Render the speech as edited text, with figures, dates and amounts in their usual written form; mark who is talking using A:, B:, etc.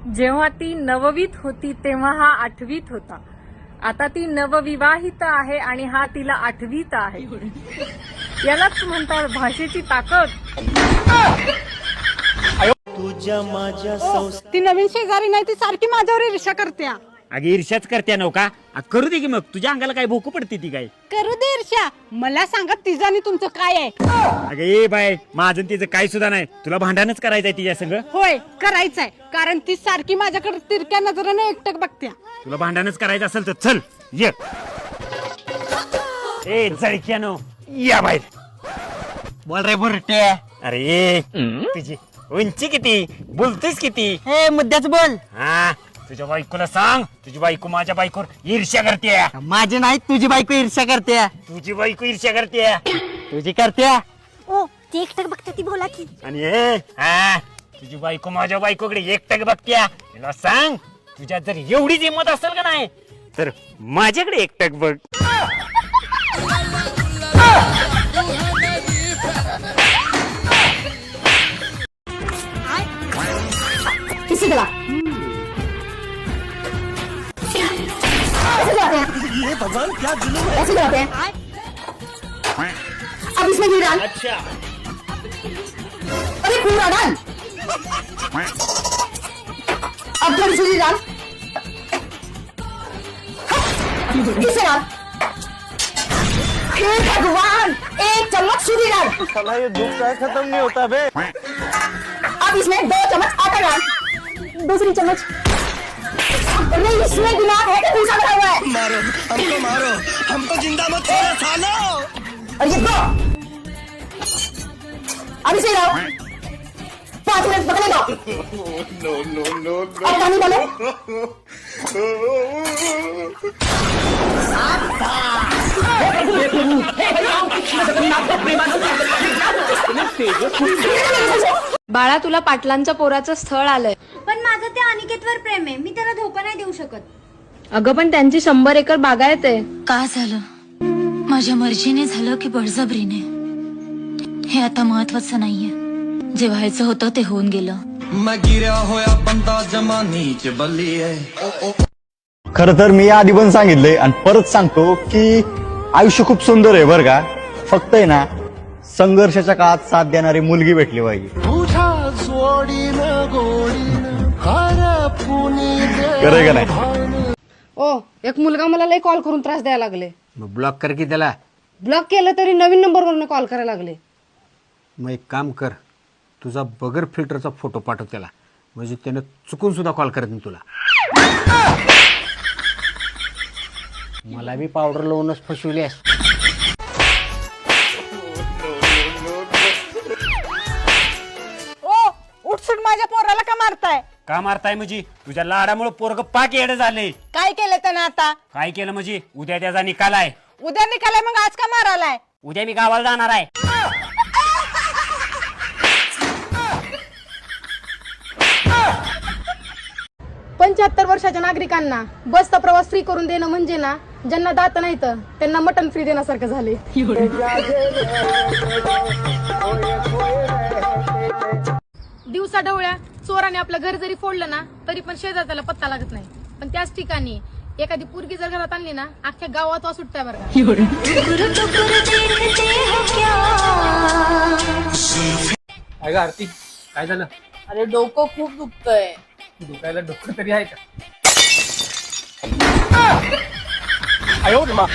A: जेव्हा ती नववीत होती तेव्हा हा आठवीत होता. आता ती नवविवाहित आहे आणि हा तिला आठवीत आहे. यालाच म्हणतात भाषेची ताकद.
B: तुझ्या माझ्या
C: ती नवीन शेजारी नाही, ती सारखी माझ्यावर ईर्ष्या करते.
D: अगे ईर्ष्याच करते नव्हता. करू दे की मग, तुझ्या अंगाला काय भोकू पडते ती काय?
C: करू दे ईर्ष्या, मला सांगा तिचं आणि तुमचं काय आहे?
D: अगे ए बाय, माझं तिचं काय सुद्धा नाही. तुला भांडणच करायचंय तिच्या संग?
C: होय करायचंय, कारण ती सारखी माझ्याकडे तिरक्या नजरेने एकटक बघते.
D: तुला भांडणच करायचं असेल तर चल ये. ए जळक्यानो या बाहेर.
B: बोल रे बुरटे.
D: अरे तुझी उंची किती, बोलतेस किती?
B: हे मुद्द्याच बोल.
D: हा तुझ्या बायकोला सांग, तुझी बायको माझ्या बायकोवर ईर्ष्या करते.
B: माझी नाही, तुझी बायको ईर्ष्या करते.
D: तुझी बायको ईर्ष्या करते.
B: तुझी करते.
C: ओ ती एकटक बघते, ती बोला की.
D: आणि हा तुझी बायको माझ्या बायकोकडे एकटक बघत्या. तिला सांग, तुझ्यात जर एवढीच हिंमत असेल का नाही तर माझ्याकडे एकटक बघ.
C: किसी गला
B: ये भगवान क्या जुलूम है.
C: ऐसे जाते हैं. अब इसमें घी डाल.
D: अच्छा
C: अरे पूरा डाल. अब थोड़ी सी घी डाल. किसे डाल. हे भगवान, एक चम्मच सूजी डाल.
B: साला ये दुख का खत्म नहीं होता बे.
C: अब इसमें 2 चम्मच आटा डाल. दूसरी चम्मच. अरे इसमें दिमाग है कि भूसा भरा हुआ है?
B: मारो हमको जिंदा मत छोड़ो सालो.
C: और ये 2. अब इसे लाओ. 5 मिनट पकने दो. अब पानी डालो.
E: बाळा, तुला पाटलांचं पोराचं स्थळ आलंय.
F: पण माझं त्या अनिकेतवर प्रेम आहे, मी त्याला धोका नाही देऊ शकत.
E: अगं पण त्यांची 100 एकर बागायत आहे.
G: का झालं? माझ्या मर्जीने झालं की बळजबरीने? हे आता महत्वाचं नाहीये. जे व्हायचं होतं ते होऊन गेलं.
H: मैं गिरा होया बंदा जमा नीच बल्ली है.
I: खरं तर मी आधी पण सांगितलंय आणि परत सांगतो की आयुष्य खूप सुंदर आहे बरं का. फक्त आहे ना, संघर्षाच्या काळात साथ देणारी मुलगी भेटली पाहिजे. खरंय का नाही?
C: ओ एक मुलगा मला लय कॉल करून त्रास द्यायला लागले.
J: ब्लॉक कर की त्याला.
C: ब्लॉक केलं तरी नवीन नंबरवरून कॉल करायला लागले.
J: मग एक काम कर, तुझा बगर फिल्टरचा फोटो पाठव त्याला, म्हणजे त्यानं चुकून सुद्धा कॉल करत नाही तुला. मला बी पावडर लावूनच फसविल्यास.
C: ओ उठसूट माझ्या पोराला का मारताय?
D: का मारताय म्हणजे? तुझ्या लाडामुळे पोरग पाक येडं झाले.
C: काय केलं त्यानं आता?
D: काय केलं म्हणजे? उद्या त्याचा निकाल आहे.
C: उद्या निघालाय, मग आज का मारायलाय?
D: उद्या मी गावाला जाणार आहे.
E: पंच्याहत्तर वर्षाच्या नागरिकांना बसचा प्रवास फ्री करून देणं म्हणजे ना, ज्यांना दात नाही तर त्यांना मटन फ्री देण्यासारखं झाले. दिवसा ढवळ्या चोराने आपलं घर जरी फोडलं ना, तरी पण शेजारच्याला पत्ता लागत नाही. पण त्याच ठिकाणी एखादी पोरगी जर घरात आणली ना, अख्ख्या गावात वास सुटतंय बरं का.
J: अगं आरती, काय झालं?
A: अरे डोकं खूप दुखतंय.
J: दुखायला डोकं तरी आहे का?
B: आयो रे मा.